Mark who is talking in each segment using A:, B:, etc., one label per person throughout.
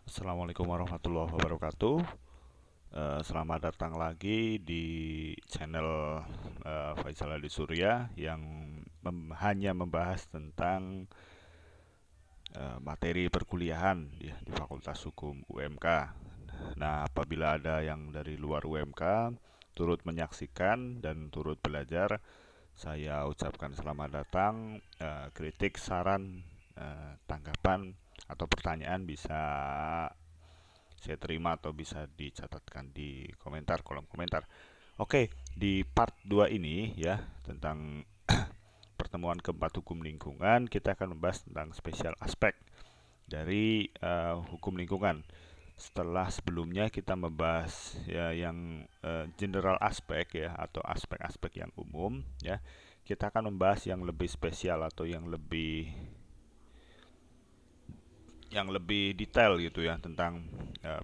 A: Assalamualaikum warahmatullahi wabarakatuh. Selamat datang lagi di channel Faisal Adi Surya yang hanya membahas tentang materi perkuliahan ya, di Fakultas Hukum UMK. Nah, apabila ada yang dari luar UMK turut menyaksikan dan turut belajar, saya ucapkan selamat datang. Kritik, saran, tanggapan atau pertanyaan bisa saya terima atau bisa dicatatkan di komentar, kolom komentar. Oke, di part 2 ini ya, tentang pertemuan keempat hukum lingkungan, kita akan membahas tentang spesial aspek dari hukum lingkungan. Setelah sebelumnya kita membahas ya yang general aspek ya, atau aspek-aspek yang umum ya, kita akan membahas yang lebih spesial atau yang lebih detail gitu ya, tentang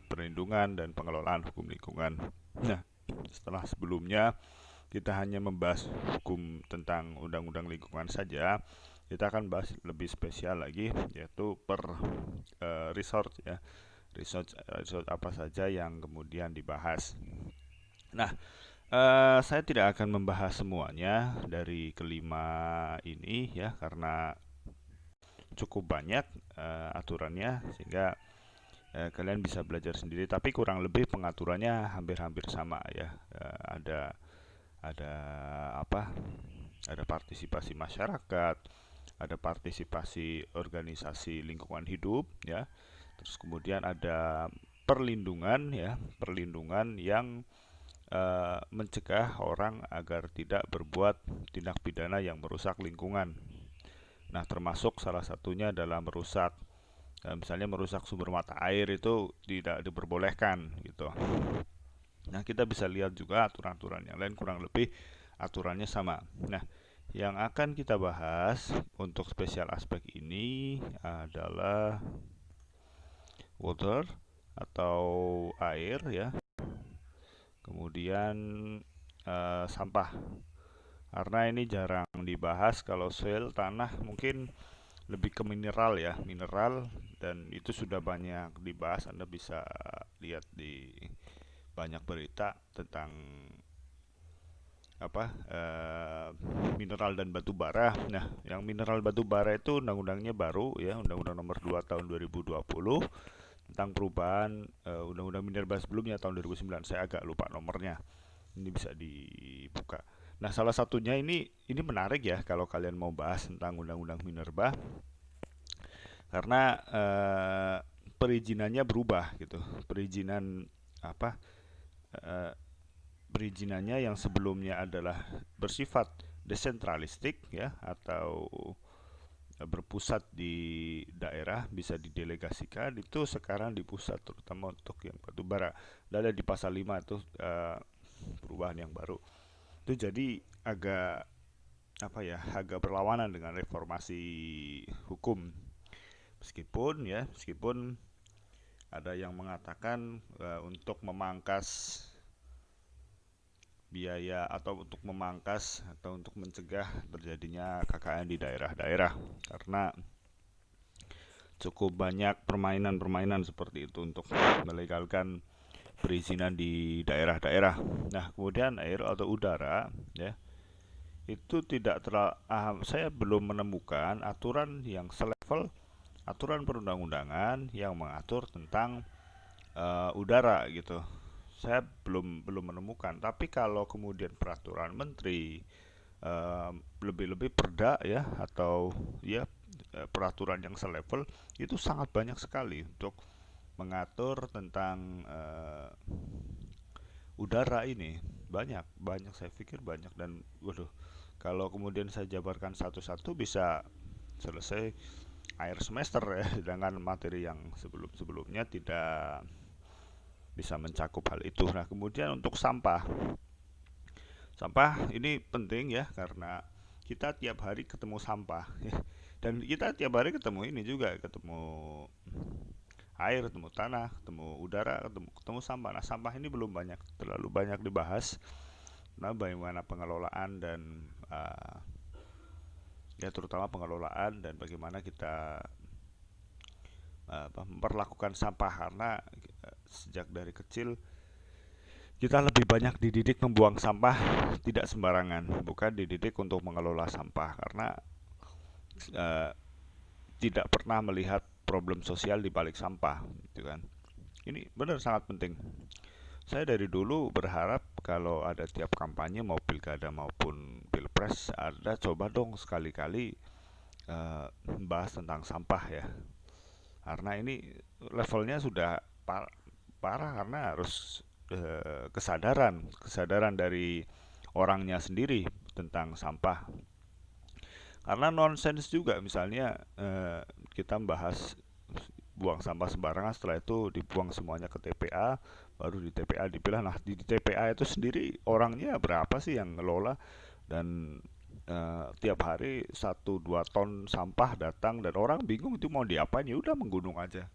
A: perlindungan dan pengelolaan hukum lingkungan. Nah, setelah sebelumnya kita hanya membahas hukum tentang undang-undang lingkungan saja, kita akan bahas lebih spesial lagi, yaitu per resource ya, resource apa saja yang kemudian dibahas. Nah, saya tidak akan membahas semuanya dari kelima ini ya, karena cukup banyak aturannya, sehingga kalian bisa belajar sendiri, tapi kurang lebih pengaturannya hampir-hampir sama ya. Ada apa, ada partisipasi masyarakat, ada partisipasi organisasi lingkungan hidup ya, terus kemudian ada perlindungan ya, perlindungan yang mencegah orang agar tidak berbuat tindak pidana yang merusak lingkungan. Nah, termasuk salah satunya adalah merusak, misalnya merusak sumber mata air, itu tidak diperbolehkan gitu. Nah, kita bisa lihat juga aturan-aturan yang lain, kurang lebih aturannya sama. Nah, yang akan kita bahas untuk spesial aspek ini adalah water atau air ya. Kemudian sampah. Karena ini jarang dibahas. Kalau soil, tanah, mungkin lebih ke mineral ya, mineral, dan itu sudah banyak dibahas. Anda bisa lihat di banyak berita tentang apa, mineral dan batu bara. Nah, yang mineral batu bara itu undang-undangnya baru ya, Undang-Undang Nomor 2 tahun 2020 tentang perubahan undang-undang minerba sebelumnya tahun 2009. Saya agak lupa nomornya. Ini bisa dibuka. Nah, salah satunya ini menarik ya kalau kalian mau bahas tentang undang-undang minerba, karena perizinannya berubah gitu. Perizinan apa? eh, Perizinannya yang sebelumnya adalah bersifat desentralistik ya, atau berpusat di daerah, bisa didelegasikan, itu sekarang di pusat, terutama untuk yang batu bara. Dan ada di pasal 5 itu perubahan yang baru. Itu jadi agak apa ya, agak berlawanan dengan reformasi hukum. Meskipun ada yang mengatakan untuk memangkas biaya, atau untuk memangkas atau untuk mencegah terjadinya KKN di daerah-daerah, karena cukup banyak permainan-permainan seperti itu untuk melegalkan perizinan di daerah-daerah. Nah, kemudian air atau udara ya, itu tidak saya belum menemukan aturan yang selevel aturan perundang-undangan yang mengatur tentang udara gitu. Saya belum menemukan. Tapi kalau kemudian peraturan menteri, eh, lebih-lebih perda ya, atau ya peraturan yang selevel, itu sangat banyak sekali untuk mengatur tentang udara ini. Banyak, banyak, saya pikir banyak. Dan waduh, kalau kemudian saya jabarkan satu-satu bisa selesai akhir semester ya, sedangkan materi yang sebelum-sebelumnya tidak bisa mencakup hal itu. Nah, kemudian untuk sampah. Sampah ini penting ya, karena kita tiap hari ketemu sampah ya. Dan kita tiap hari ketemu ini juga, ketemu air, ketemu tanah, ketemu udara, ketemu sampah. Nah, sampah ini belum terlalu banyak dibahas. Nah, bagaimana pengelolaan dan ya terutama pengelolaan, dan bagaimana kita memperlakukan sampah karena sejak dari kecil kita lebih banyak dididik membuang sampah tidak sembarangan, bukan dididik untuk mengelola sampah karena eh, tidak pernah melihat problem sosial di balik sampah, gitu kan. Ini benar sangat penting. Saya dari dulu berharap kalau ada tiap kampanye mau pilkada maupun pilpres ada coba dong sekali-kali bahas tentang sampah ya. Karena ini levelnya sudah parah karena harus kesadaran dari orangnya sendiri tentang sampah. Karena nonsens juga misalnya kita membahas buang sampah sembarangan, setelah itu dibuang semuanya ke TPA, baru di TPA dipilah. Nah, di TPA itu sendiri orangnya berapa sih yang ngelola, dan tiap hari 1-2 ton sampah datang dan orang bingung itu mau diapain, ya udah menggunung aja.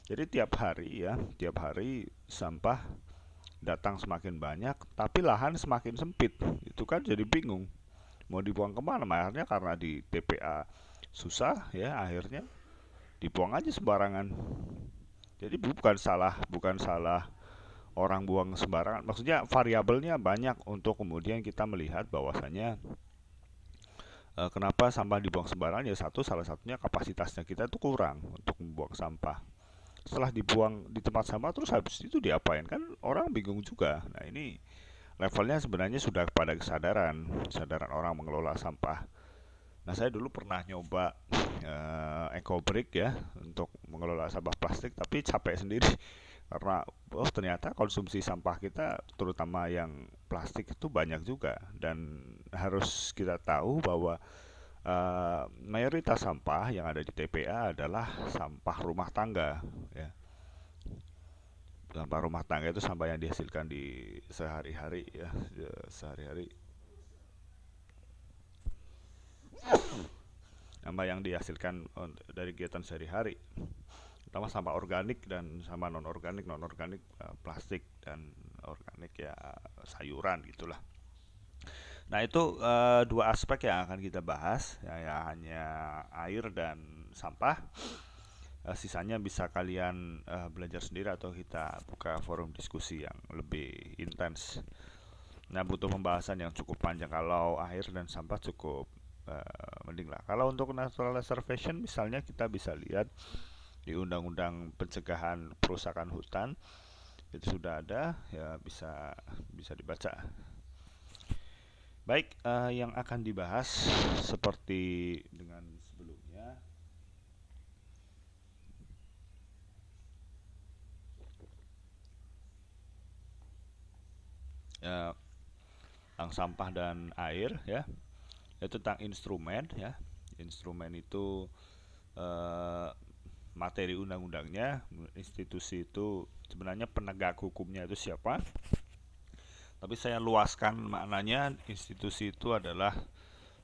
A: Jadi tiap hari sampah datang semakin banyak tapi lahan semakin sempit, itu kan jadi bingung mau dibuang kemana. Akhirnya karena di TPA susah ya, akhirnya dibuang aja sembarangan. Jadi bukan salah orang buang sembarangan. Maksudnya variabelnya banyak untuk kemudian kita melihat bahwasanya kenapa sampah dibuang sembarangan. Ya satu, salah satunya kapasitasnya kita itu kurang untuk membuang sampah. Setelah dibuang di tempat sampah terus habis itu diapain, kan orang bingung juga. Nah, ini levelnya sebenarnya sudah pada kesadaran orang mengelola sampah. Nah, saya dulu pernah nyoba EcoBrick ya untuk mengelola sampah plastik, tapi capek sendiri karena ternyata konsumsi sampah kita terutama yang plastik itu banyak juga, dan harus kita tahu bahwa mayoritas sampah yang ada di TPA adalah sampah rumah tangga ya. Sampah rumah tangga itu sampah yang dihasilkan di sehari-hari ya, sehari-hari. Sampah yang dihasilkan dari kegiatan sehari-hari, pertama sampah organik dan sama non organik. Non organik plastik, dan organik ya sayuran gitulah. Nah, itu dua aspek yang akan kita bahas ya hanya air dan sampah. Sisanya bisa kalian belajar sendiri atau kita buka forum diskusi yang lebih intens. Nah, butuh pembahasan yang cukup panjang. Kalau air dan sampah cukup mending lah. Kalau untuk natural reservation misalnya kita bisa lihat di Undang-Undang Pencegahan Perusakan Hutan, itu sudah ada ya, bisa bisa dibaca. Baik, yang akan dibahas seperti dengan sebelumnya, ya, tentang sampah dan air ya, itu tentang instrumen ya. Instrumen itu eh, materi undang-undangnya, institusi itu sebenarnya penegak hukumnya itu siapa. Tapi saya luaskan maknanya, institusi itu adalah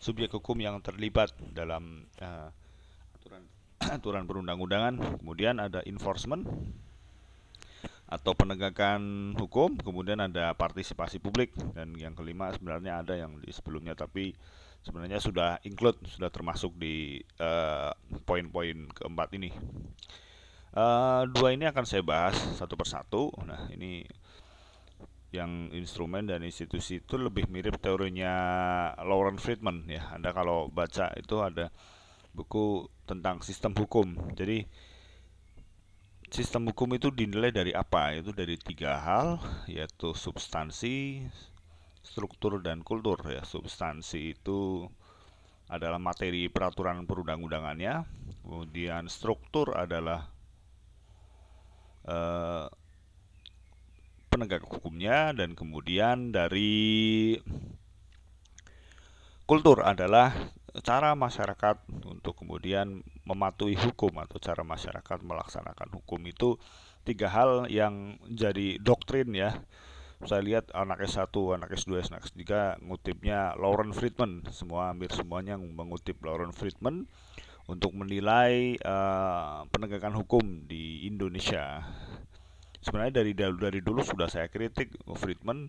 A: subjek hukum yang terlibat dalam aturan aturan perundang-undangan. Kemudian ada enforcement atau penegakan hukum, kemudian ada partisipasi publik, dan yang kelima sebenarnya ada yang di sebelumnya tapi sebenarnya sudah include, sudah termasuk di poin-poin keempat ini. Dua ini akan saya bahas satu persatu. Nah, ini yang instrumen dan institusi itu lebih mirip teorinya Lawrence Friedman ya. Anda kalau baca itu ada buku tentang sistem hukum. Jadi sistem hukum itu dinilai dari apa? Itu dari tiga hal, yaitu substansi, struktur, dan kultur ya. Substansi itu adalah materi peraturan perundang-undangannya. Kemudian struktur adalah eh, penegak hukumnya, dan kemudian dari kultur adalah cara masyarakat untuk kemudian mematuhi hukum atau cara masyarakat melaksanakan hukum. Itu tiga hal yang jadi doktrin ya. Saya lihat anak S1, anak S2, anak S3 ngutipnya Lawrence Friedman, semua hampir semuanya mengutip Lawrence Friedman untuk menilai penegakan hukum di Indonesia. Sebenarnya dari dulu sudah saya kritik Friedman,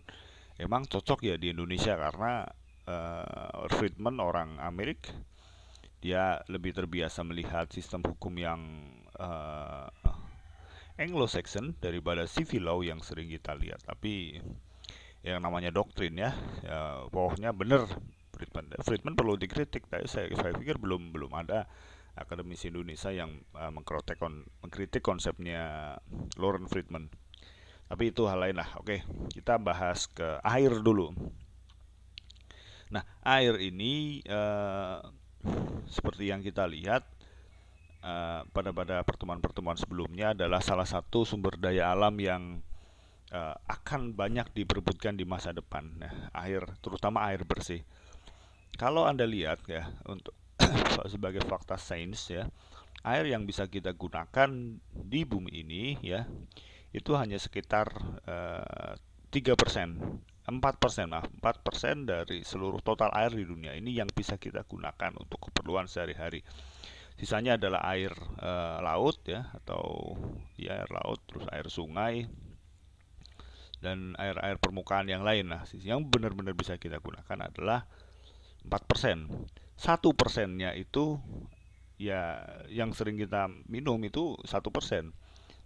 A: emang cocok ya di Indonesia karena Friedman orang Amerika, Dia lebih terbiasa melihat sistem hukum yang uh, Anglo-Saxon daripada civil law yang sering kita lihat. Tapi yang namanya doktrin ya, pokoknya benar. Friedman perlu dikritik. Tapi saya pikir belum belum ada akademisi Indonesia yang mengkritik konsepnya Lawrence Friedman. Tapi itu hal lain lah. Oke, kita bahas ke air dulu. Nah, air ini seperti yang kita lihat pada pertemuan-pertemuan sebelumnya adalah salah satu sumber daya alam yang akan banyak diperebutkan di masa depan. Nah, air, terutama air bersih. Kalau Anda lihat ya, untuk sebagai fakta sains ya, air yang bisa kita gunakan di bumi ini ya, itu hanya sekitar 3%, 4%, maaf, 4% dari seluruh total air di dunia ini yang bisa kita gunakan untuk keperluan sehari-hari. Sisanya adalah air laut ya, atau ya air laut, terus air sungai dan air-air permukaan yang lain. Nah, yang benar-benar bisa kita gunakan adalah 4%. 1%-nya itu ya yang sering kita minum itu 1%,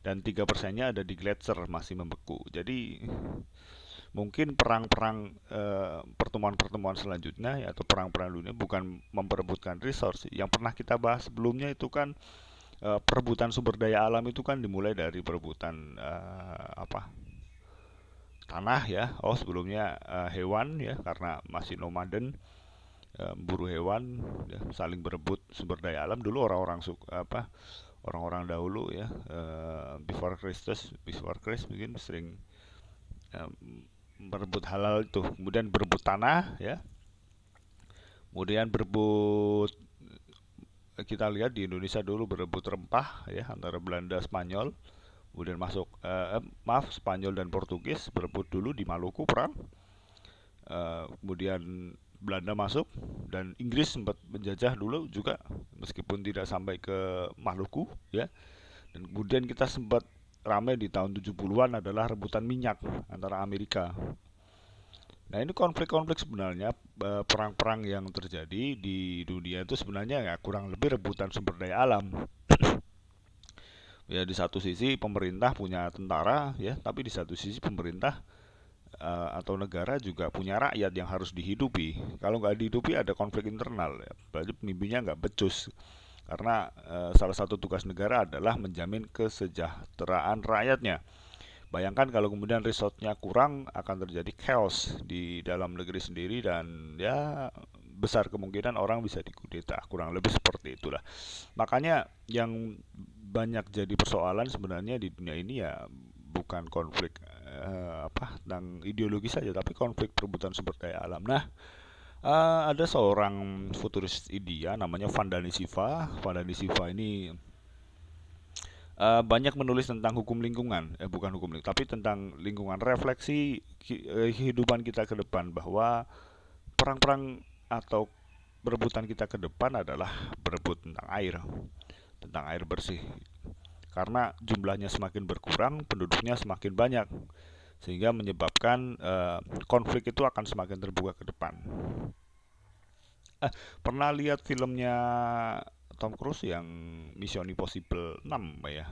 A: dan 3%-nya ada di gletser masih membeku. Jadi mungkin perang-perang pertemuan-pertemuan selanjutnya ya, atau perang-perang dunia bukan memperebutkan resource. Yang pernah kita bahas sebelumnya itu kan perebutan sumber daya alam itu kan dimulai dari perebutan tanah ya. Oh, sebelumnya hewan ya, karena masih nomaden, buru hewan ya, saling berebut sumber daya alam. Dulu orang-orang dahulu ya, before Christ mungkin sering eh, berebut halal itu. Kemudian berebut tanah ya, kemudian berebut, kita lihat di Indonesia dulu berebut rempah ya antara Belanda Spanyol. Kemudian masuk maaf, Spanyol dan Portugis berebut dulu di Maluku perang. Kemudian Belanda masuk dan Inggris sempat menjajah dulu juga, meskipun tidak sampai ke Maluku ya. Dan kemudian kita sempat ramai di tahun 70-an adalah rebutan minyak antara Amerika. Nah, ini konflik-konflik sebenarnya, perang-perang yang terjadi di dunia itu sebenarnya ya kurang lebih rebutan sumber daya alam. Ya, di satu sisi pemerintah punya tentara ya, tapi di satu sisi pemerintah atau negara juga punya rakyat yang harus dihidupi. Kalau nggak dihidupi ada konflik internal ya, berarti pemimpinnya nggak becus. Karena salah satu tugas negara adalah menjamin kesejahteraan rakyatnya. Bayangkan kalau kemudian resource-nya kurang, akan terjadi chaos di dalam negeri sendiri, dan ya besar kemungkinan orang bisa dikudeta. Kurang lebih seperti itulah. Makanya yang banyak jadi persoalan sebenarnya di dunia ini ya bukan konflik tentang ideologi saja, tapi konflik perebutan sumber daya alam. Nah, ada seorang futuris India namanya Vandana Shiva. Vandana Shiva ini banyak menulis tentang hukum lingkungan, bukan hukum lingkungan, tapi tentang lingkungan, refleksi kehidupan kita ke depan, bahwa perang-perang atau berebutan kita ke depan adalah berebut tentang air bersih. Karena jumlahnya semakin berkurang, penduduknya semakin banyak, sehingga menyebabkan konflik itu akan semakin terbuka ke depan. Pernah lihat filmnya Tom Cruise yang Mission Impossible 6 ya?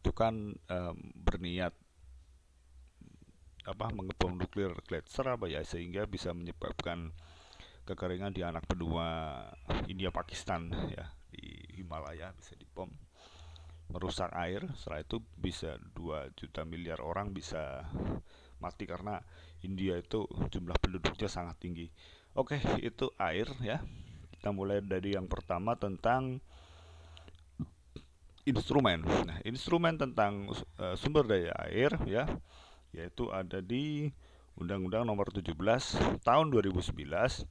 A: Itu kan berniat mengebom nuklir gletser ya, sehingga bisa menyebabkan kekeringan di anak benua India Pakistan ya, di Himalaya bisa dibom, merusak air. Setelah itu bisa 2 juta miliar orang bisa mati karena India itu jumlah penduduknya sangat tinggi. Oke, itu air ya. Kita mulai dari yang pertama tentang instrumen. Nah, instrumen tentang sumber daya air ya, yaitu ada di Undang-Undang Nomor 17 Tahun 2019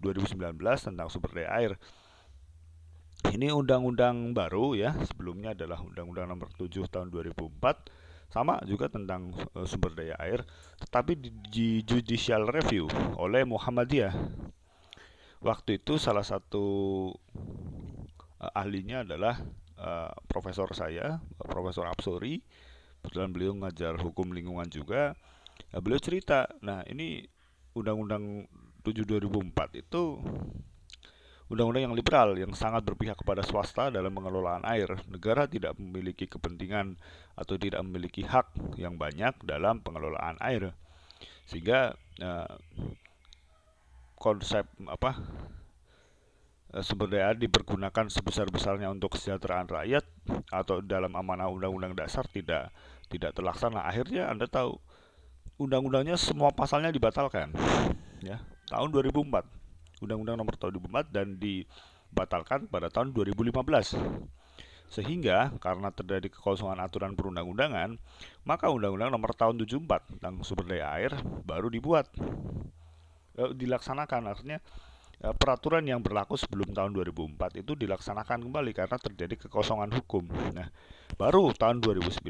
A: tentang sumber daya air. Ini undang-undang baru ya, sebelumnya adalah Undang-Undang Nomor 7 Tahun 2004, sama juga tentang sumber daya air, tetapi di judicial review oleh Muhammadiyah. Waktu itu salah satu ahlinya adalah profesor saya, Profesor Absori. Kebetulan beliau ngajar hukum lingkungan juga. Beliau cerita, nah ini Undang-Undang 7 2004 itu undang-undang yang liberal yang sangat berpihak kepada swasta dalam pengelolaan air. Negara tidak memiliki kepentingan atau tidak memiliki hak yang banyak dalam pengelolaan air. Sehingga konsep sumber daya air dipergunakan sebesar-besarnya untuk kesejahteraan rakyat atau dalam amanah undang-undang dasar tidak terlaksana. Akhirnya Anda tahu undang-undangnya semua pasalnya dibatalkan, ya. Tahun 2004, Undang-Undang Nomor Tahun 2004 dan dibatalkan pada tahun 2015. Sehingga karena terjadi kekosongan aturan perundang-undangan, maka Undang-Undang Nomor Tahun 74 tentang sumber daya air baru dibuat, dilaksanakan. Artinya peraturan yang berlaku sebelum tahun 2004 itu dilaksanakan kembali karena terjadi kekosongan hukum. Nah, baru tahun 2019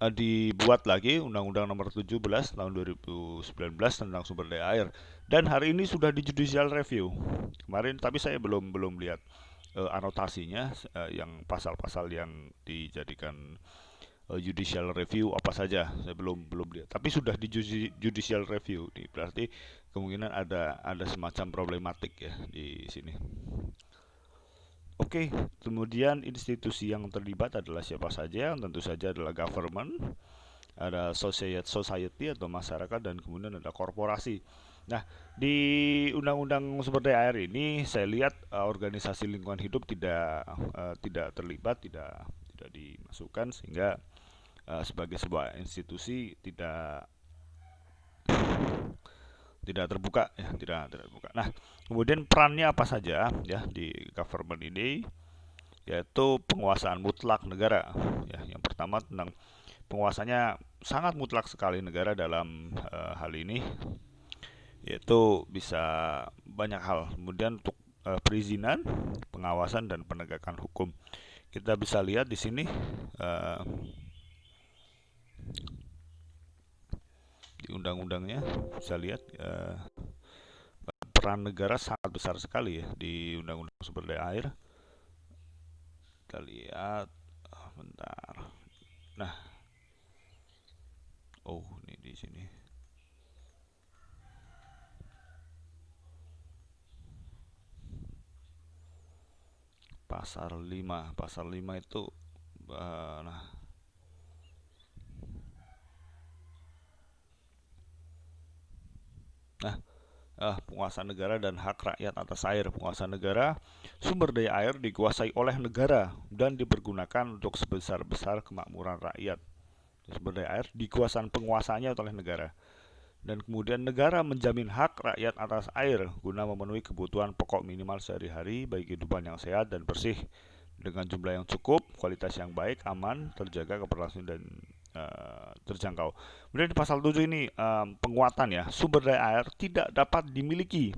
A: dibuat lagi Undang-Undang Nomor 17 tahun 2019 tentang sumber daya air, dan hari ini sudah di judicial review kemarin, tapi saya belum lihat anotasinya, yang pasal-pasal yang dijadikan judicial review apa saja, saya belum lihat, tapi sudah di judicial review. Ini berarti kemungkinan ada semacam problematik ya di sini. Oke, kemudian institusi yang terlibat adalah siapa saja? Tentu saja adalah government, ada society atau masyarakat, dan kemudian ada korporasi. Nah, di Undang-Undang Sumber Daya Air ini saya lihat organisasi lingkungan hidup tidak terlibat, tidak dimasukkan, sehingga sebagai sebuah institusi tidak terbuka ya, tidak terbuka. Nah, kemudian perannya apa saja ya di government ini, yaitu penguasaan mutlak negara ya. Yang pertama tentang penguasanya sangat mutlak sekali negara dalam hal ini, yaitu bisa banyak hal. Kemudian untuk perizinan, pengawasan dan penegakan hukum, kita bisa lihat di sini di undang-undangnya, bisa lihat peran negara sangat besar sekali ya di Undang-Undang Sumber Daya Air. Kita lihat, bentar. Nah, ini di sini. Pasal 5 itu penguasaan negara dan hak rakyat atas air. Penguasaan negara, sumber daya air dikuasai oleh negara dan dipergunakan untuk sebesar-besar kemakmuran rakyat. Sumber daya air dikuasai penguasanya oleh negara. Dan kemudian negara menjamin hak rakyat atas air guna memenuhi kebutuhan pokok minimal sehari-hari bagi kehidupan yang sehat dan bersih dengan jumlah yang cukup, kualitas yang baik, aman, terjaga, keberlangsungan dan terjangkau. Kemudian di pasal 7 ini penguatan ya, sumber daya air tidak dapat dimiliki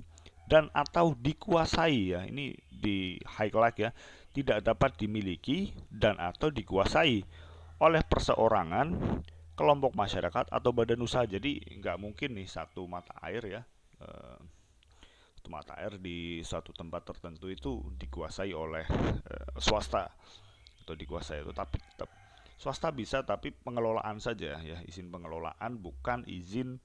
A: dan atau dikuasai ya. Ini di highlight ya, tidak dapat dimiliki dan atau dikuasai oleh perseorangan, kelompok masyarakat atau badan usaha. Jadi nggak mungkin nih satu mata air ya, satu mata air di suatu tempat tertentu itu dikuasai oleh swasta atau dikuasai itu, tapi tetap swasta bisa, tapi pengelolaan saja ya, izin pengelolaan bukan izin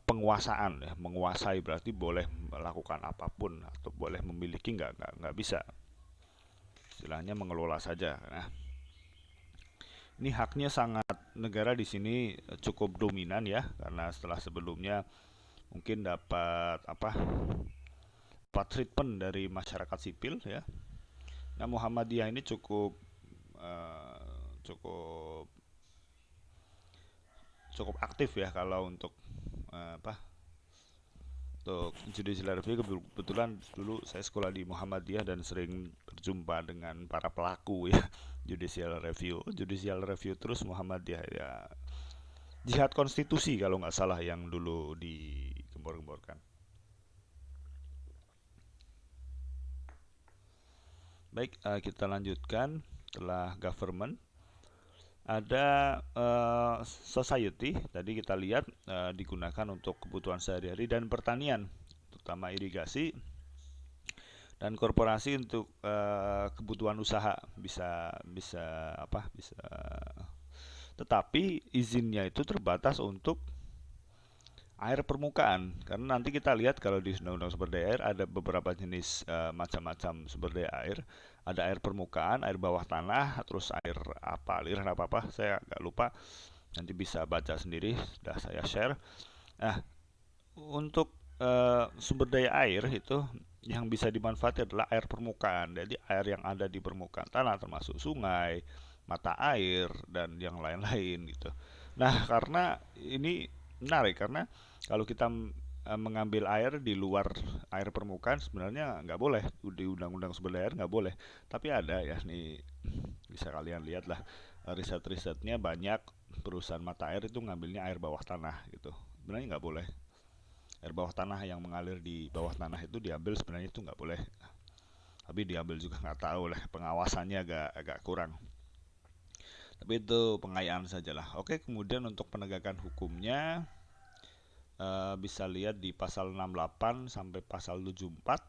A: penguasaan ya. Menguasai berarti boleh melakukan apapun atau boleh memiliki, nggak bisa, istilahnya mengelola saja. Nah, ini haknya sangat, negara di sini cukup dominan ya, karena setelah sebelumnya mungkin dapat treatment dari masyarakat sipil ya. Nah, Muhammadiyah ini cukup aktif ya kalau untuk untuk judicial review. Kebetulan dulu saya sekolah di Muhammadiyah dan sering berjumpa dengan para pelaku ya judicial review terus Muhammadiyah ya, jihad konstitusi kalau nggak salah yang dulu digembor-gemborkan. Baik, kita lanjutkan. Setelah government ada society, tadi kita lihat digunakan untuk kebutuhan sehari-hari dan pertanian, terutama irigasi, dan korporasi untuk kebutuhan usaha, bisa tetapi izinnya itu terbatas untuk air permukaan. Karena nanti kita lihat kalau di Undang-Undang Sumber Daya Air ada beberapa jenis macam-macam sumber daya air. Ada air permukaan, air bawah tanah, terus air apa, aliran apa-apa, saya agak lupa. Nanti bisa baca sendiri, sudah saya share. Nah, untuk sumber daya air itu yang bisa dimanfaatkan adalah air permukaan. Jadi air yang ada di permukaan tanah termasuk sungai, mata air dan yang lain-lain gitu. Nah, karena ini menarik karena kalau kita mengambil air di luar air permukaan sebenarnya nggak boleh, di Undang-Undang Sumber Daya Air nggak boleh. Tapi ada ya nih, bisa kalian lihat lah, riset-risetnya banyak perusahaan mata air itu ngambilnya air bawah tanah gitu. Sebenarnya nggak boleh. Air bawah tanah yang mengalir di bawah tanah itu diambil, sebenarnya itu nggak boleh. Tapi diambil juga nggak tahu lah, pengawasannya agak agak kurang. Tapi itu pengayaan sajalah. Oke, kemudian untuk penegakan hukumnya bisa lihat di pasal 68 sampai pasal 74.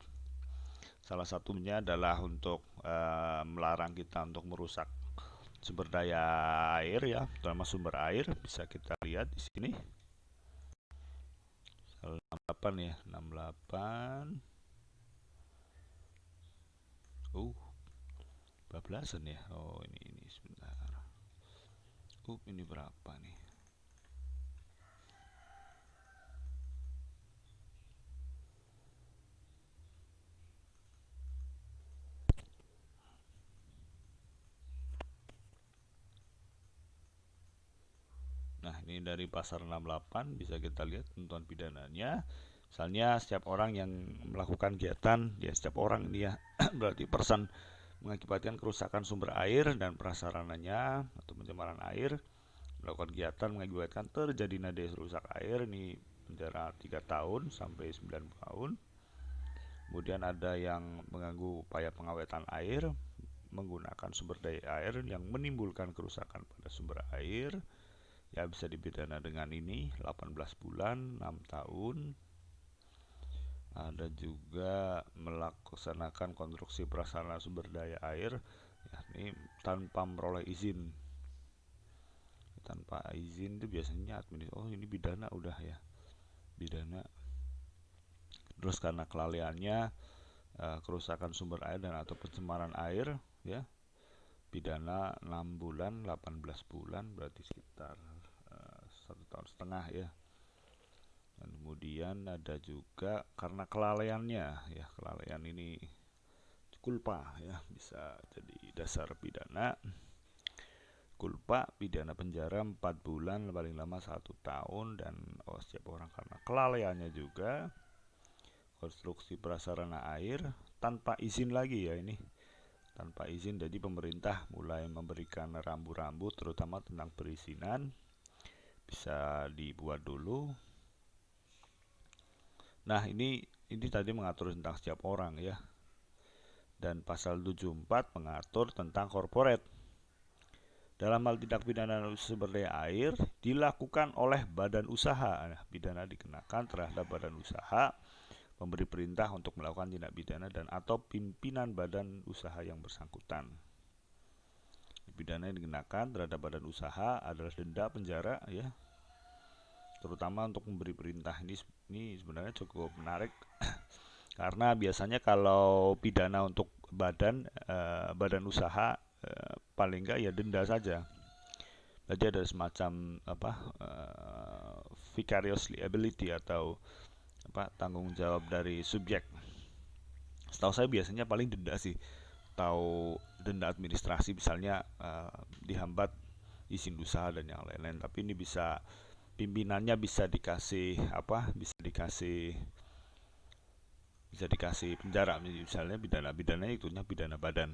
A: Salah satunya adalah untuk melarang kita untuk merusak sumber daya air ya, terutama sumber air. Bisa kita lihat di sini. Pasal 68 ya, 68. Bablasan ya. Oh, ini sebentar. Ini berapa nih? Nah, ini dari pasal 68 bisa kita lihat tuntutan pidananya. Misalnya setiap orang yang melakukan kegiatan, ya setiap orang ini ya berarti person, mengakibatkan kerusakan sumber air dan prasarananya atau pencemaran air, melakukan kegiatan mengakibatkan terjadinya desa rusak air, ini penjara 3 tahun sampai 9 tahun. Kemudian ada yang mengganggu upaya pengawetan air menggunakan sumber daya air yang menimbulkan kerusakan pada sumber air, ya bisa dipidana dengan ini 18 bulan 6 tahun. Ada juga melaksanakan konstruksi prasarana sumber daya air, ya, ini tanpa memperoleh izin. Tanpa izin itu biasanya administrasi. Oh, ini pidana udah ya, pidana. Terus karena kelalaiannya kerusakan sumber air dan atau pencemaran air, ya pidana 6 bulan 18 bulan, berarti sekitar 1,5 tahun ya. Dan kemudian ada juga karena kelalaiannya, ya kelalaian ini kulpa ya, bisa jadi dasar pidana. Kulpa pidana penjara 4 bulan paling lama 1 tahun. Dan setiap orang karena kelalaiannya juga konstruksi prasarana air tanpa izin lagi ya, ini tanpa izin. Jadi pemerintah mulai memberikan rambu-rambu terutama tentang perizinan, bisa dibuat dulu. Nah, ini tadi mengatur tentang setiap orang ya. Dan pasal 74 mengatur tentang corporate. Dalam hal tindak pidana sumber daya air dilakukan oleh badan usaha. Nah, pidana dikenakan terhadap badan usaha, pemberi perintah untuk melakukan tindak pidana dan atau pimpinan badan usaha yang bersangkutan. Pidana yang dikenakan terhadap badan usaha adalah denda, penjara ya, terutama untuk memberi perintah. Ini sebenarnya cukup menarik karena biasanya kalau pidana untuk badan usaha paling enggak ya denda saja. Jadi ada semacam vicarious liability atau tanggung jawab dari subjek. Setahu saya biasanya paling denda sih, atau denda administrasi misalnya dihambat izin usaha dan yang lain-lain. Tapi ini bisa pimpinannya bisa dikasih bisa dikasih penjara, misalnya pidananya itunya pidana badan.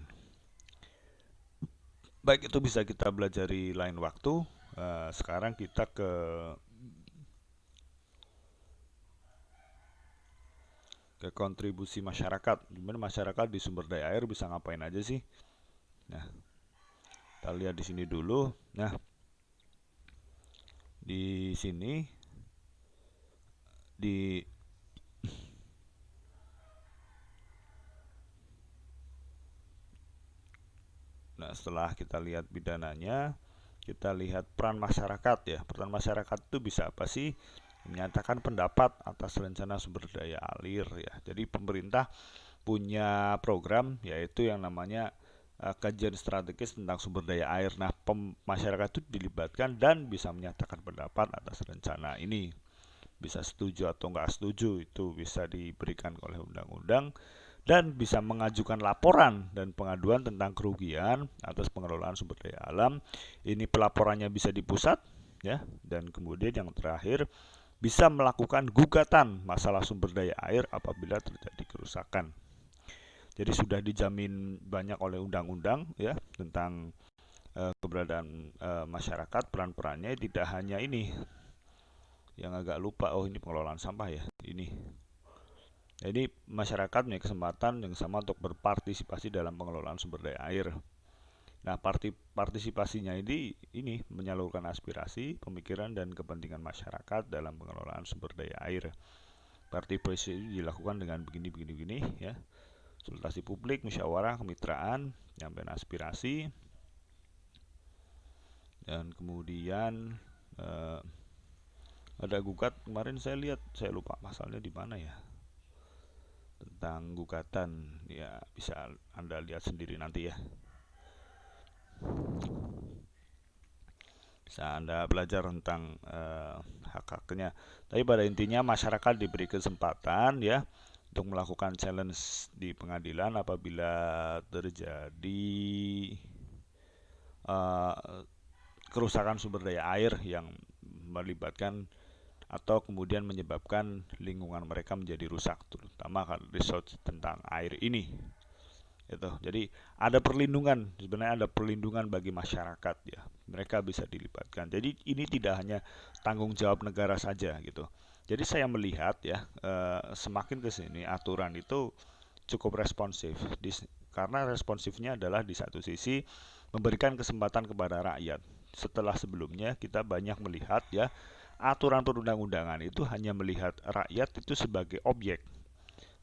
A: Baik, itu bisa kita belajari lain waktu. Sekarang kita ke kontribusi masyarakat. Gimana masyarakat di sumber daya air bisa ngapain aja sih? Nah, kita lihat di sini dulu. Nah, di sini nah, setelah kita lihat pidananya, kita lihat peran masyarakat ya. Peran masyarakat itu bisa apa sih? menyatakan pendapat atas rencana sumber daya air ya. Jadi pemerintah punya program yaitu yang namanya kajian strategis tentang sumber daya air. Nah, masyarakat itu dilibatkan dan bisa menyatakan pendapat atas rencana ini. Bisa setuju atau nggak setuju itu bisa diberikan oleh undang-undang dan bisa mengajukan laporan dan pengaduan tentang kerugian atas pengelolaan sumber daya alam. Ini pelaporannya bisa di pusat ya, dan kemudian yang terakhir bisa melakukan gugatan masalah sumber daya air apabila terjadi kerusakan. Jadi sudah dijamin banyak oleh undang-undang ya tentang keberadaan masyarakat, peran-perannya tidak hanya ini. Yang agak lupa, oh ini pengelolaan sampah ya, ini. Jadi masyarakat punya kesempatan yang sama untuk berpartisipasi dalam pengelolaan sumber daya air. Nah, partisipasinya ini menyalurkan aspirasi, pemikiran dan kepentingan masyarakat dalam pengelolaan sumber daya air. Partisipasi dilakukan dengan begini ya. Konsultasi publik, musyawarah, kemitraan, penyampaian aspirasi, dan kemudian ada gugat. Kemarin saya lihat, saya lupa pasalnya di mana ya, tentang gugatan ya, bisa Anda lihat sendiri nanti ya, bisa Anda belajar tentang hak-haknya. Tapi pada intinya masyarakat diberi kesempatan ya untuk melakukan challenge di pengadilan apabila terjadi kerusakan sumber daya air yang melibatkan atau kemudian menyebabkan lingkungan mereka menjadi rusak, terutama research tentang air ini. Jadi ada perlindungan, sebenarnya ada perlindungan bagi masyarakat ya. Mereka bisa dilibatkan. Jadi ini tidak hanya tanggung jawab negara saja gitu. Jadi saya melihat ya, semakin ke sini aturan itu cukup responsif. Karena responsifnya adalah di satu sisi memberikan kesempatan kepada rakyat. Setelah sebelumnya kita banyak melihat ya, aturan perundang-undangan itu hanya melihat rakyat itu sebagai objek,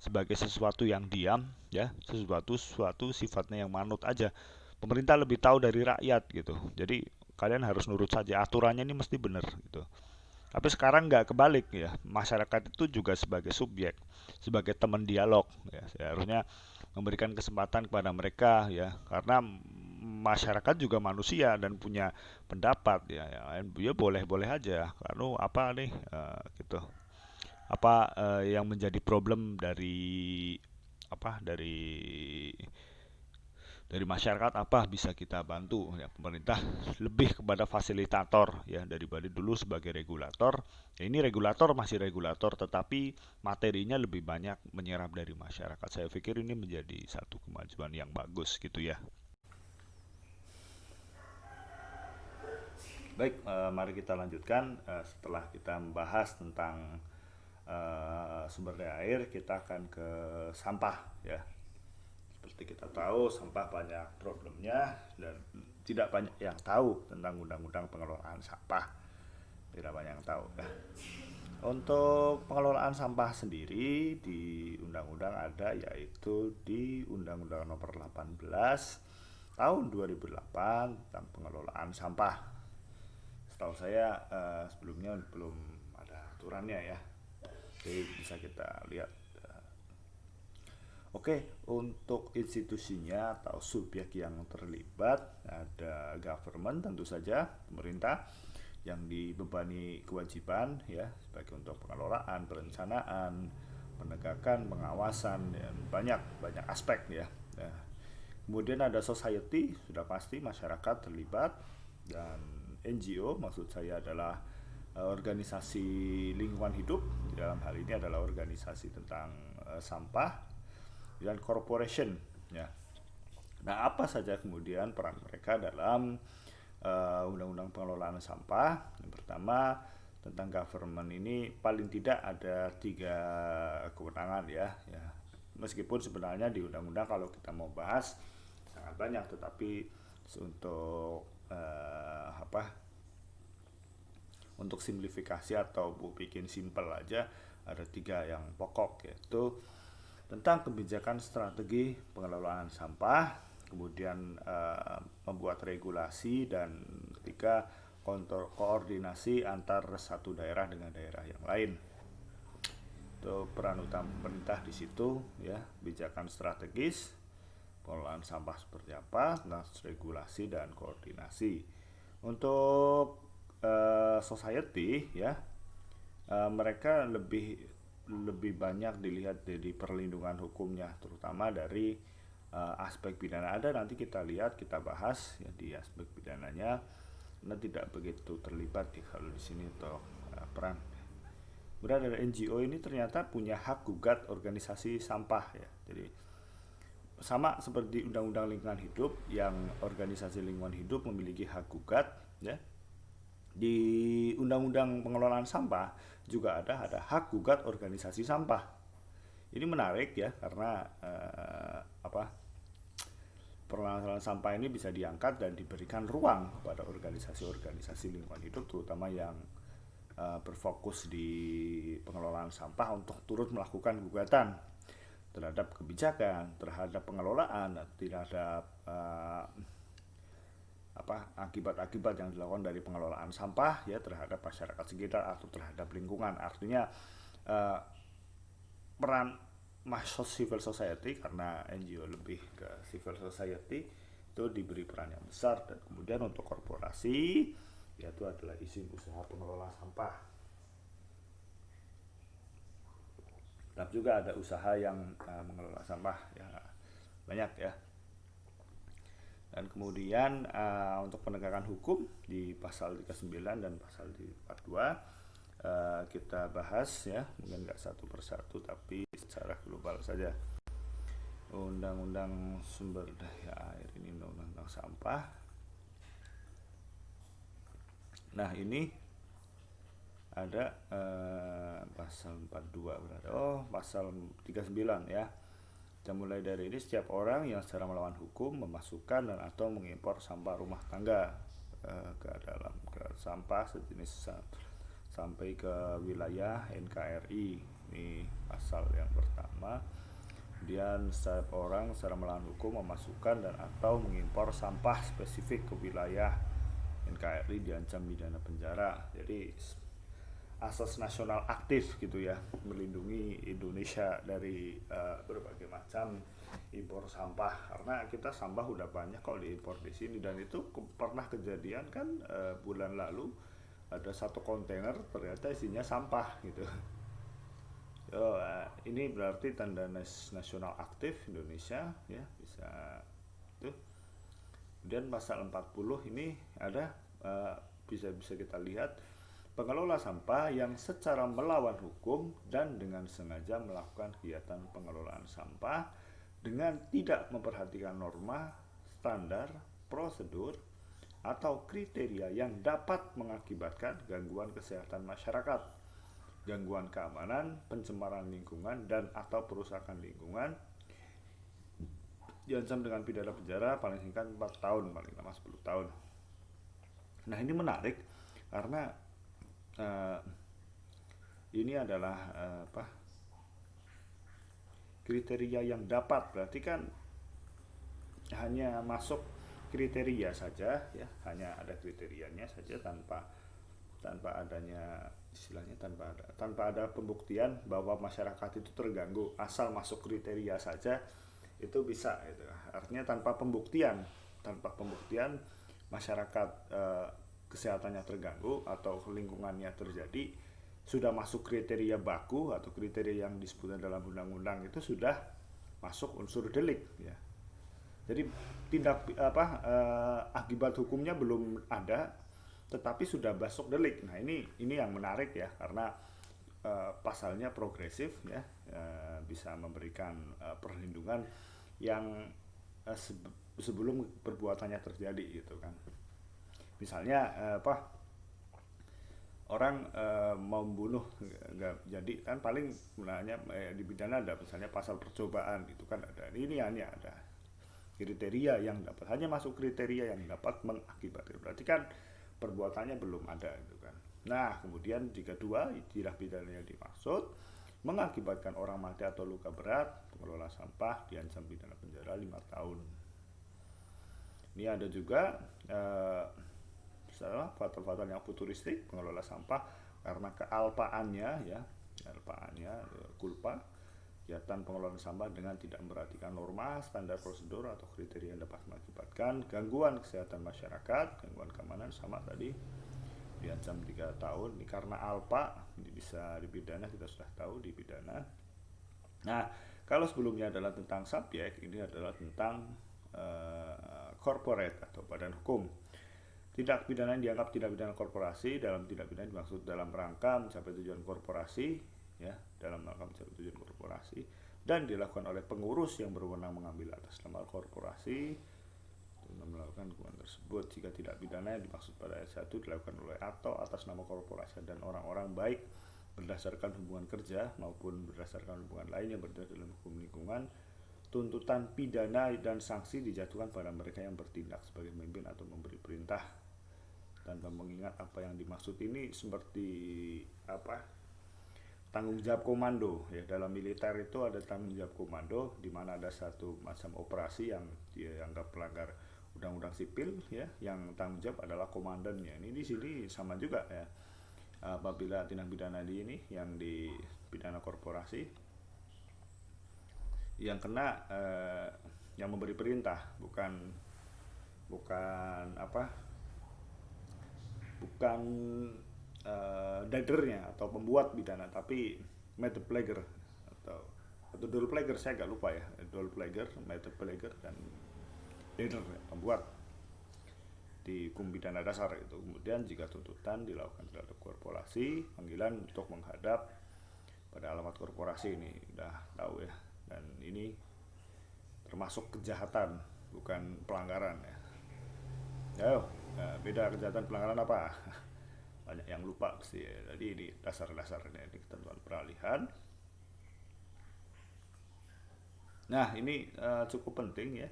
A: sebagai sesuatu yang diam ya, sesuatu sifatnya yang manut aja. Pemerintah lebih tahu dari rakyat gitu. Jadi kalian harus nurut saja, aturannya ini mesti benar gitu. Tapi sekarang nggak kebalik ya, masyarakat itu juga sebagai subjek, sebagai teman dialog ya. Seharusnya memberikan kesempatan kepada mereka ya, karena masyarakat juga manusia dan punya pendapat ya boleh-boleh aja. Karena apa nih gitu, apa yang menjadi problem dari apa dari masyarakat, apa bisa kita bantu ya. Pemerintah lebih kepada fasilitator ya daripada dulu sebagai regulator ya. Ini regulator masih regulator, tetapi materinya lebih banyak menyerap dari masyarakat. Saya pikir ini menjadi satu kemajuan yang bagus gitu ya. Baik, mari kita lanjutkan. Setelah kita membahas tentang sumber daya air, kita akan ke sampah ya. Seperti kita tahu, sampah banyak problemnya dan tidak banyak yang tahu tentang undang-undang pengelolaan sampah. Tidak banyak yang tahu ya. Untuk pengelolaan sampah sendiri di undang-undang ada, yaitu di Undang-Undang Nomor 18 tahun 2008 tentang pengelolaan sampah. Setahu saya sebelumnya belum ada aturannya ya. Jadi bisa kita lihat. Oke, untuk institusinya atau subjek yang terlibat ada government, tentu saja pemerintah yang dibebani kewajiban ya sebagai untuk pengelolaan, perencanaan, penegakan, pengawasan, dan banyak banyak aspek ya. Nah, kemudian ada society, sudah pasti masyarakat terlibat, dan NGO maksud saya adalah organisasi lingkungan hidup. Dalam hal ini adalah organisasi tentang sampah, dan corporation ya. Nah, apa saja kemudian peran mereka dalam undang-undang pengelolaan sampah? Yang pertama, tentang government ini paling tidak ada 3 kewenangan ya. Meskipun sebenarnya di undang-undang kalau kita mau bahas sangat banyak, tetapi untuk untuk simplifikasi atau bikin simple aja, ada 3 yang pokok, yaitu tentang kebijakan strategi pengelolaan sampah, kemudian membuat regulasi, dan ketiga koordinasi antar satu daerah dengan daerah yang lain. Itu peran utama pemerintah di situ ya, kebijakan strategis, pengelolaan sampah seperti apa, nah regulasi dan koordinasi. Untuk society ya, mereka lebih banyak dilihat dari perlindungan hukumnya, terutama dari aspek pidana. Ada nanti kita lihat, kita bahas ya di aspek pidananya. Karena tidak begitu terlibat ya kalau di sini untuk peran. Kemudian dari NGO ini ternyata punya hak gugat organisasi sampah ya. Jadi sama seperti Undang-Undang Lingkungan Hidup, yang organisasi lingkungan hidup memiliki hak gugat ya. Di Undang-Undang Pengelolaan Sampah juga ada hak gugat organisasi sampah. Ini menarik ya, karena permasalahan sampah ini bisa diangkat dan diberikan ruang kepada organisasi-organisasi lingkungan hidup, terutama yang berfokus di pengelolaan sampah, untuk turut melakukan gugatan terhadap kebijakan, terhadap pengelolaan, terhadap akibat-akibat yang dilakukan dari pengelolaan sampah ya terhadap masyarakat sekitar atau terhadap lingkungan. Artinya peran civil society, karena NGO lebih ke civil society, itu diberi peran yang besar. Dan kemudian untuk korporasi, yaitu adalah izin usaha pengelola sampah. Dan juga ada usaha yang mengelola sampah ya, banyak ya. Dan kemudian untuk penegakan hukum di pasal 39 dan pasal 42 kita bahas ya, mungkin nggak satu persatu tapi secara global saja. Undang-undang sumber daya air ini, undang-undang sampah. Nah ini ada pasal 42 berarti. Pasal 39 ya. Kita mulai dari ini, setiap orang yang secara melawan hukum memasukkan dan atau mengimpor sampah rumah tangga ke sampah sejenis sampai ke wilayah NKRI. Ini pasal yang pertama. Kemudian setiap orang secara melawan hukum memasukkan dan atau mengimpor sampah spesifik ke wilayah NKRI diancam pidana penjara. Jadi asas nasional aktif gitu ya, melindungi Indonesia dari berbagai macam impor sampah, karena kita sampah udah banyak kalau diimpor di sini. Dan itu pernah kejadian kan, bulan lalu ada satu kontainer ternyata isinya sampah gitu. Ini berarti tanda nasional aktif Indonesia ya, bisa tuh. Kemudian pasal 40 ini ada bisa kita lihat, pengelola sampah yang secara melawan hukum dan dengan sengaja melakukan kegiatan pengelolaan sampah dengan tidak memperhatikan norma, standar, prosedur, atau kriteria yang dapat mengakibatkan gangguan kesehatan masyarakat, gangguan keamanan, pencemaran lingkungan, dan atau perusakan lingkungan, diancam dengan pidana penjara paling singkat 4 tahun, paling lama 10 tahun. Nah ini menarik karena ini adalah kriteria yang dapat, berarti kan hanya masuk kriteria saja ya, hanya ada kriterianya saja, tanpa adanya istilahnya, tanpa ada pembuktian bahwa masyarakat itu terganggu. Asal masuk kriteria saja itu bisa gitu. Artinya tanpa pembuktian masyarakat kesehatannya terganggu atau lingkungannya terjadi, sudah masuk kriteria baku atau kriteria yang disebutkan dalam undang-undang, itu sudah masuk unsur delik ya. Jadi akibat hukumnya belum ada tetapi sudah masuk delik. Nah ini yang menarik ya, karena pasalnya progresif ya, bisa memberikan perlindungan yang sebelum perbuatannya terjadi gitu kan. Misalnya orang mau membunuh nggak jadi kan, paling sebenarnya di pidana ada misalnya pasal percobaan, itu kan ada. Ini hanya ada kriteria yang dapat, hanya masuk kriteria yang dapat mengakibatkan, berarti kan perbuatannya belum ada gitu kan. Nah kemudian jika dua tindak pidana yang dimaksud mengakibatkan orang mati atau luka berat, pengelola sampah diancam pidana penjara 5 tahun. Ini ada juga adalah faktor-faktor yang futuristik pengelola sampah karena kealpaannya ya, kulpa kegiatan pengelolaan sampah dengan tidak memperhatikan norma, standar prosedur atau kriteria yang dapat mengakibatkan gangguan kesehatan masyarakat, gangguan keamanan, sama tadi diancam 3 tahun. Ini karena alpa, ini bisa dipidana, kita sudah tahu dipidana. Nah, kalau sebelumnya adalah tentang subjek, ini adalah tentang corporate atau badan hukum. Tindak pidana yang dianggap tindak pidana korporasi dalam tindak pidana dimaksud dalam rangka mencapai tujuan korporasi, ya, dalam rangka mencapai tujuan korporasi dan dilakukan oleh pengurus yang berwenang mengambil atas nama korporasi melakukan hubungan tersebut. Jika tidak pidana yang dimaksud pada ayat 1 dilakukan oleh atau atas nama korporasi dan orang-orang baik berdasarkan hubungan kerja maupun berdasarkan hubungan lain yang berada dalam hukum lingkungan, tuntutan pidana dan sanksi dijatuhkan pada mereka yang bertindak sebagai pemimpin atau memberi perintah. Tanpa mengingat apa yang dimaksud ini seperti tanggung jawab komando ya. Dalam militer itu ada tanggung jawab komando di mana ada satu macam operasi yang dianggap pelanggar undang-undang sipil ya, yang tanggung jawab adalah komandannya. Ini di sini sama juga ya. Apabila tindak pidana di ini yang di pidana korporasi yang kena yang memberi perintah, bukan dadernya atau pembuat pidana, tapi method player atau dole player, saya agak lupa ya, dole player, method player dan dader, pembuat di hukum pidana dasar itu. Kemudian jika tuntutan dilakukan terhadap korporasi, panggilan untuk menghadap pada alamat korporasi, ini udah tahu ya, dan ini termasuk kejahatan bukan pelanggaran ya. Beda kejahatan pelanggaran apa? Banyak yang lupa pasti ya. Jadi ini dasar-dasarnya, ini ketentuan peralihan. Nah, ini cukup penting ya.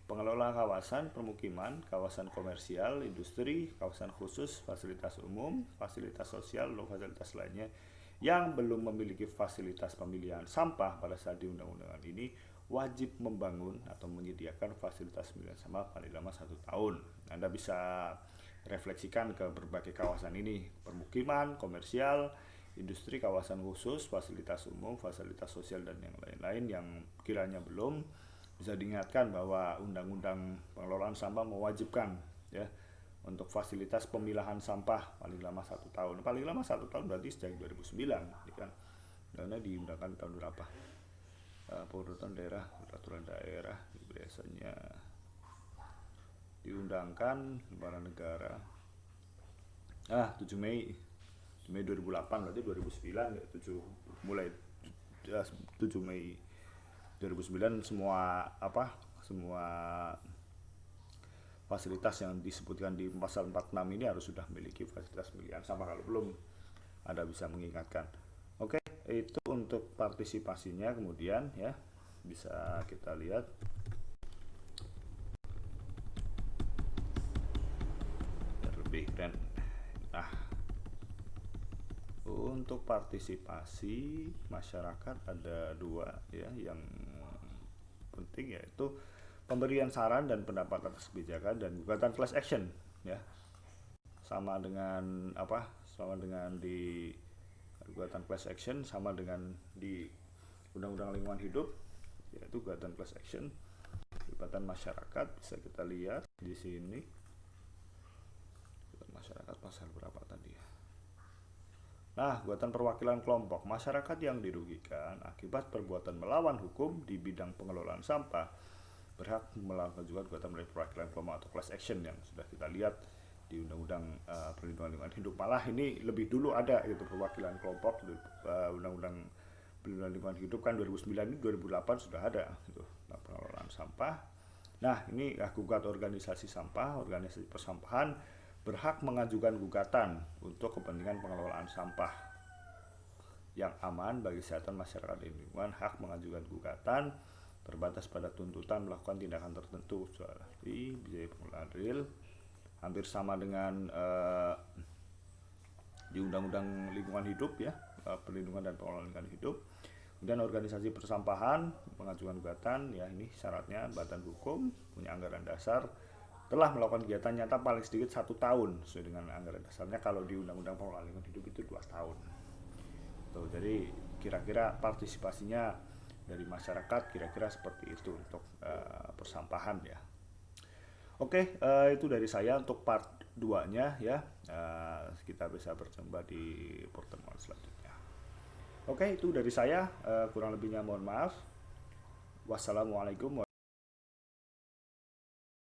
A: Pengelola kawasan permukiman, kawasan komersial, industri, kawasan khusus, fasilitas umum, fasilitas sosial, dan fasilitas lainnya yang belum memiliki fasilitas pemilihan sampah pada saat di undang-undangan ini wajib membangun atau menyediakan fasilitas pemilihan sampah paling lama 1 tahun. Anda bisa refleksikan ke berbagai kawasan ini: permukiman, komersial, industri, kawasan khusus, fasilitas umum, fasilitas sosial, dan yang lain-lain yang kiranya belum. Bisa diingatkan bahwa Undang-Undang Pengelolaan Sampah mewajibkan ya untuk fasilitas pemilahan sampah paling lama 1 tahun. Paling lama 1 tahun berarti sejak 2009, kan? Karena diundangkan tahun berapa? Peraturan daerah biasanya diundangkan lembaran negara 7 Mei 2008, berarti 2009 ya, 7 Mei 2009 semua fasilitas yang disebutkan di pasal 46 ini harus sudah memiliki fasilitas pemilihan sampah. Kalau belum, Anda bisa mengingatkan. Oke, itu untuk partisipasinya. Kemudian ya bisa kita lihat biar lebih keren. Nah, untuk partisipasi masyarakat ada 2 ya yang penting, yaitu pemberian saran dan pendapat atas kebijakan dan gugatan class action ya. Sama dengan di gugatan class action, sama dengan di Undang-Undang Lingkungan Hidup, yaitu gugatan class action pelibatan masyarakat. Bisa kita lihat di sini gugatan masyarakat pasal berapa tadi ya. Nah, gugatan perwakilan kelompok masyarakat yang dirugikan akibat perbuatan melawan hukum di bidang pengelolaan sampah berhak melakukan juga gugatan dari perwakilan kelompok atau class action yang sudah kita lihat di Undang-Undang Perlindungan Lingkungan Hidup. Malah ini lebih dulu ada gitu perwakilan kelompok di Undang-Undang Perlindungan Lingkungan Hidup kan 2009, ini 2008 sudah ada gitu, pengelolaan sampah. Nah, ini gugat organisasi sampah, organisasi persampahan berhak mengajukan gugatan untuk kepentingan pengelolaan sampah yang aman bagi kesehatan masyarakat dan lingkungan. Hak mengajukan gugatan terbatas pada tuntutan melakukan tindakan tertentu seperti biaya pengelolaan real, hampir sama dengan di Undang-Undang Lingkungan Hidup ya, perlindungan dan pengelolaan lingkungan hidup. Kemudian organisasi persampahan mengajukan gugatan ya, ini syaratnya badan hukum, punya anggaran dasar, telah melakukan kegiatan nyata paling sedikit 1 tahun sesuai dengan anggaran dasarnya. Kalau di Undang-Undang Pengelolaan Lingkungan Hidup itu 2 tahun. Tuh, jadi kira-kira partisipasinya dari masyarakat kira-kira seperti itu untuk persampahan ya. Oke, itu dari saya untuk part 2-nya ya. Kita bisa berjumpa di pertemuan selanjutnya. Oke, itu dari saya. Kurang lebihnya mohon maaf. Wassalamualaikum